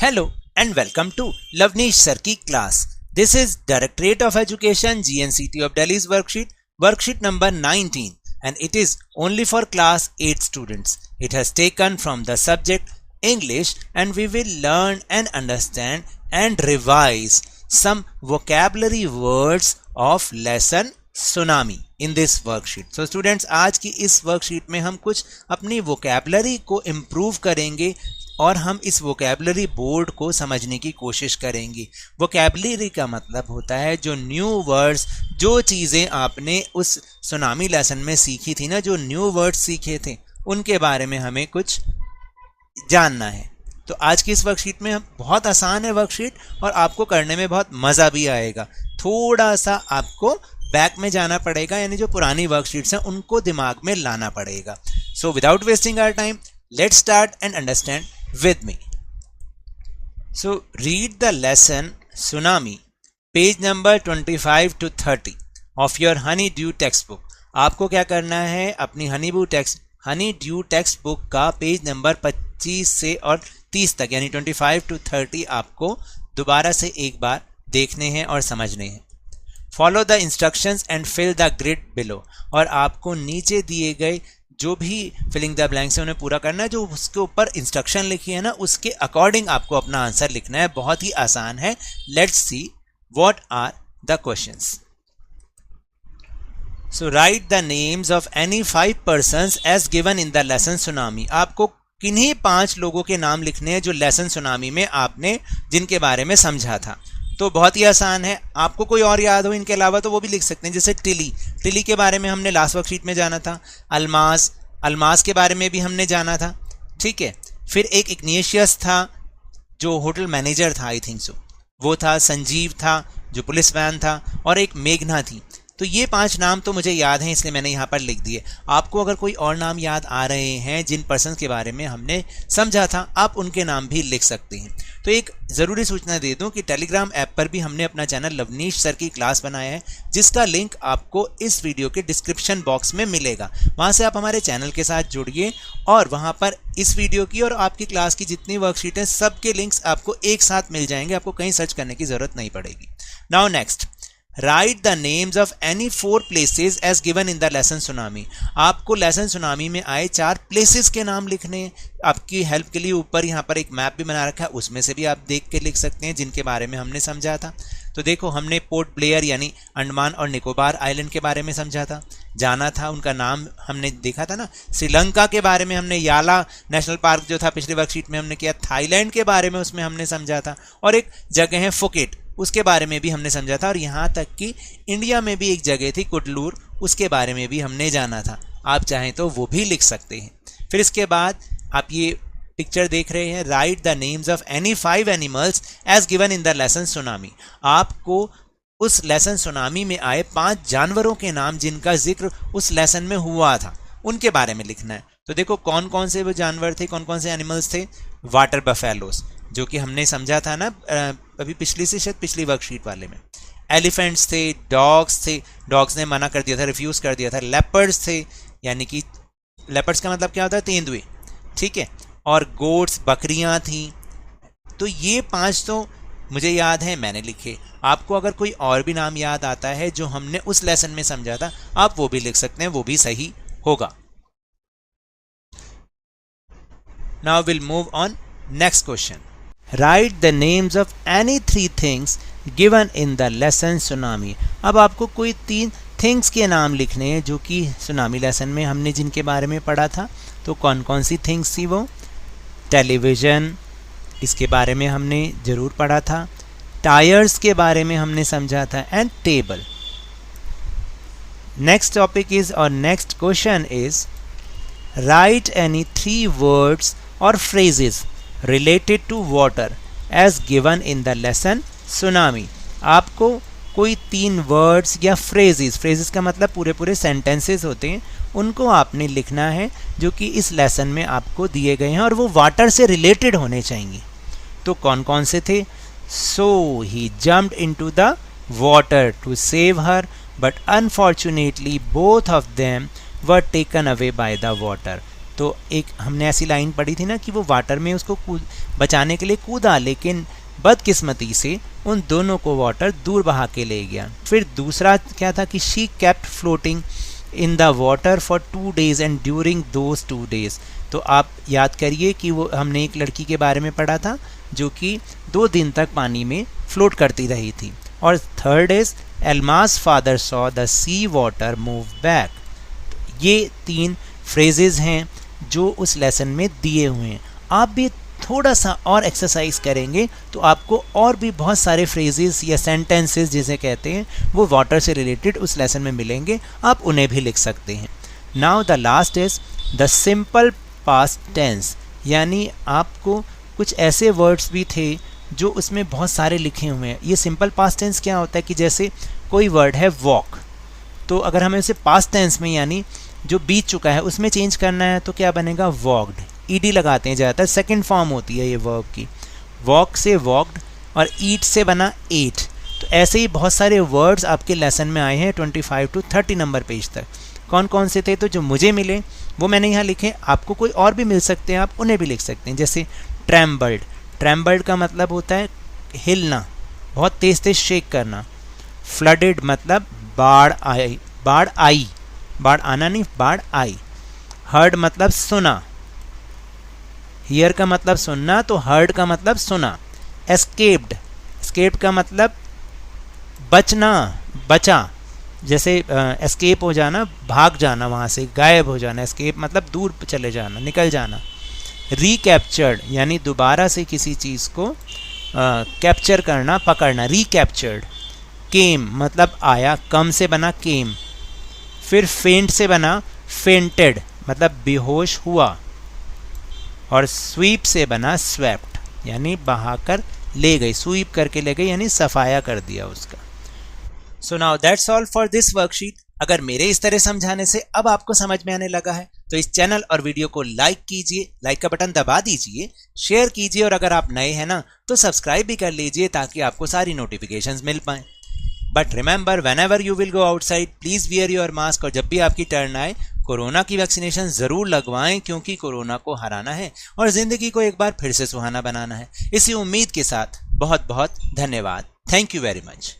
Hello and welcome to Lavneesh Sir की class. This is Directorate of Education GNCT of Delhi's worksheet number 19, and it is only for class 8 students. It has taken from the subject English, and we will learn and understand and revise some vocabulary words of lesson Tsunami in this worksheet. So students, आज की इस worksheet में हम कुछ अपनी vocabulary को improve करेंगे और हम इस वोकैबुलरी बोर्ड को समझने की कोशिश करेंगे. वोकैबुलरी का मतलब होता है जो न्यू वर्ड्स, जो चीज़ें आपने उस सुनामी लेसन में सीखी थी ना, जो न्यू वर्ड्स सीखे थे उनके बारे में हमें कुछ जानना है. तो आज की इस वर्कशीट में बहुत आसान है वर्कशीट, और आपको करने में बहुत मज़ा भी आएगा. थोड़ा सा आपको बैक में जाना पड़ेगा, यानी जो पुरानी वर्कशीट्स हैं उनको दिमाग में लाना पड़ेगा. So without wasting our time, let's start and understand with me. So read the lesson Tsunami, page number 25 to 30 of your Honeydew textbook. आपको क्या करना है, अपनी Honeydew textbook का पेज नंबर 25 से और 30 तक, यानी 25 to 30 आपको दोबारा से एक बार देखने हैं और समझने हैं. Follow the instructions and fill the grid below. और आपको नीचे दिए गए जो भी फिलिंग द ब्लैंक्स है उन्हें पूरा करना है. जो उसके ऊपर इंस्ट्रक्शन लिखी है ना, उसके अकॉर्डिंग आपको अपना आंसर लिखना है. बहुत ही आसान है. Let's see what are the questions. So write the names of any 5 persons as given in the lesson tsunami. आपको किन्हीं 5 लोगों के नाम लिखने हैं जो लेसन सुनामी में आपने जिनके बारे में समझा था. तो बहुत ही आसान है. आपको कोई और याद हो इनके अलावा तो वो भी लिख सकते हैं. जैसे टिली के बारे में हमने लास्ट वर्कशीट में जाना था. अल्मास के बारे में भी हमने जाना था. ठीक है. फिर एक इग्नेशियस था जो होटल मैनेजर था, आई थिंक सो, वो था. संजीव था जो पुलिस मैन था, और एक मेघना थी. तो ये 5 नाम तो मुझे याद हैं, इसलिए मैंने यहाँ पर लिख दिए. आपको अगर कोई और नाम याद आ रहे हैं जिन पर्सन के बारे में हमने समझा था, आप उनके नाम भी लिख सकते हैं. तो एक ज़रूरी सूचना दे दूं कि टेलीग्राम ऐप पर भी हमने अपना चैनल लवनीश सर की क्लास बनाया है, जिसका लिंक आपको इस वीडियो के डिस्क्रिप्शन बॉक्स में मिलेगा. वहाँ से आप हमारे चैनल के साथ जुड़िए, और वहाँ पर इस वीडियो की और आपकी क्लास की जितनी वर्कशीट हैं सबके लिंक्स आपको एक साथ मिल जाएंगे. आपको कहीं सर्च करने की ज़रूरत नहीं पड़ेगी. Now next, write the names of any 4 places as given in the lesson tsunami. आपको लेसन सुनामी में आए 4 प्लेसेस के नाम लिखने हैं. आपकी हेल्प के लिए ऊपर यहाँ पर एक मैप भी बना रखा है, उसमें से भी आप देख के लिख सकते हैं जिनके बारे में हमने समझा था. तो देखो, हमने पोर्ट ब्लेयर यानी अंडमान और निकोबार आइलैंड के बारे में समझा था, जाना था. उनका नाम हमने देखा था ना. श्रीलंका के बारे में हमने याला नेशनल पार्क जो था पिछली वर्कशीट में हमने किया. थाईलैंड के बारे में उसमें हमने समझा था, और एक जगह है फुकेट, उसके बारे में भी हमने समझा था. और यहाँ तक कि इंडिया में भी एक जगह थी कुडलूर, उसके बारे में भी हमने जाना था. आप चाहें तो वो भी लिख सकते हैं. फिर इसके बाद आप ये पिक्चर देख रहे हैं, write the names of any 5 animals as given in the lesson tsunami. आपको उस लेसन सुनामी में आए 5 जानवरों के नाम जिनका जिक्र उस लेसन में हुआ था, उनके बारे में लिखना है. तो देखो कौन कौन से वो जानवर थे, कौन कौन से एनिमल्स थे. वाटर बफेलोस, जो कि हमने समझा था ना अभी पिछली वर्कशीट वाले में. एलिफेंट्स थे, डॉग्स थे, डॉग्स ने मना कर दिया था, रिफ्यूज़ कर दिया था. लेपर्ड्स थे, यानी कि लेपर्ड्स का मतलब क्या होता है, तेंदुए. ठीक है. और गोट्स, बकरियां थी. तो ये 5 तो मुझे याद है, मैंने लिखे. आपको अगर कोई और भी नाम याद आता है जो हमने उस लेसन में समझा था, आप वो भी लिख सकते हैं, वो भी सही होगा. Now will move on next question. Right the names of any 3 things given in the lesson tsunami. अब आपको कोई 3 थिंग्स के नाम लिखने हैं जो कि सुनामी लेसन में हमने जिनके बारे में पढ़ा था. तो कौन कौन सी थिंग्स थी वो. टेलीविज़न, इसके बारे में हमने ज़रूर पढ़ा था. टायर्स के बारे में हमने समझा था. And table. Next topic is, or next question is, write any 3 words or phrases related to water as given in the lesson tsunami. आपको कोई 3 वर्ड्स या phrases का मतलब पूरे सेंटेंसेस होते हैं, उनको आपने लिखना है जो कि इस लेसन में आपको दिए गए हैं, और वो वाटर से रिलेटेड होने चाहिए. तो कौन कौन से थे. So he jumped into the water to save her, but unfortunately both of them were taken away by the water. तो एक हमने ऐसी लाइन पढ़ी थी ना कि वो वाटर में उसको बचाने के लिए कूदा, लेकिन बदकिस्मती से उन दोनों को वाटर दूर बहा के ले गया। फिर दूसरा क्या था कि she kept floating in the water for 2 days and during those 2 days। तो आप याद करिए कि वो हमने एक लड़की के बारे में पढ़ा था जो कि 2 दिन तक पानी में फ्लोट करती रही थी। और third is Alma's father saw the sea water move back. ये 3 फ्रेजेस हैं जो उस लेसन में दिए हुए हैं। आप भी थोड़ा सा और एक्सरसाइज करेंगे तो आपको और भी बहुत सारे फ्रेजेस या सेंटेंसेस जिसे कहते हैं वो वाटर से रिलेटेड उस लेसन में मिलेंगे, आप उन्हें भी लिख सकते हैं। Now the last is the simple past tense, यानी आपको कुछ ऐसे वर्ड्स भी थे जो उसमें बहुत सारे लिखे हुए हैं। ये सिंपल पास्ट टेंस क्या होता है कि जैसे कोई वर्ड है वॉक, तो अगर हमें उसे पास्ट टेंस में यानी जो बीत चुका है उसमें चेंज करना है तो क्या बनेगा वॉक्ड। ईडी लगाते हैं ज़्यादातर, सेकंड फॉर्म होती है ये वर्ब की। वॉक से वॉक्ड और ईट से बना एट। तो ऐसे ही बहुत सारे वर्ड्स आपके लेसन में आए हैं 25 to 30 नंबर पेज तक। कौन कौन से थे तो जो मुझे मिले वो मैंने यहाँ लिखे, आपको कोई और भी मिल सकते हैं, आप उन्हें भी लिख सकते हैं। जैसे ट्रैम्बल्ड, ट्रैम्बल्ड का मतलब होता है हिलना, बहुत तेज़ तेज़ शेक करना। फ्लडेड मतलब बाढ़ आई, बाढ़ आई, बाढ़ आना नहीं, बाढ़ आई। हर्ड मतलब सुना, हियर का मतलब सुनना, तो हर्ड का मतलब सुना। एस्केप्ड, एस्केप्ड का मतलब बचना, बचा, जैसे एस्केप हो जाना, भाग जाना, वहाँ से गायब हो जाना। एस्केप मतलब दूर चले जाना, निकल जाना। रिकैप्चर्ड यानी दोबारा से किसी चीज़ को कैप्चर करना, पकड़ना, रिकैप्चर्ड। केम मतलब आया, कम से बना केम। फिर फेंट से बना फेंटेड मतलब बेहोश हुआ। और स्वीप से बना स्वेप्ट यानी बहाकर ले गई, स्वीप करके ले गई यानी सफाया कर दिया उसका। So now that's all for this worksheet. अगर मेरे इस तरह समझाने से अब आपको समझ में आने लगा है तो इस चैनल और वीडियो को लाइक कीजिए, लाइक का बटन दबा दीजिए, शेयर कीजिए और अगर आप नए हैं ना तो सब्सक्राइब भी कर लीजिए ताकि आपको सारी नोटिफिकेशंस मिल पाएं। But remember, whenever you will go outside please wear your mask, और जब भी आपकी टर्न आए कोरोना की वैक्सीनेशन जरूर लगवाएं क्योंकि कोरोना को हराना है और जिंदगी को एक बार फिर से सुहाना बनाना है। इसी उम्मीद के साथ बहुत बहुत धन्यवाद। Thank you very much.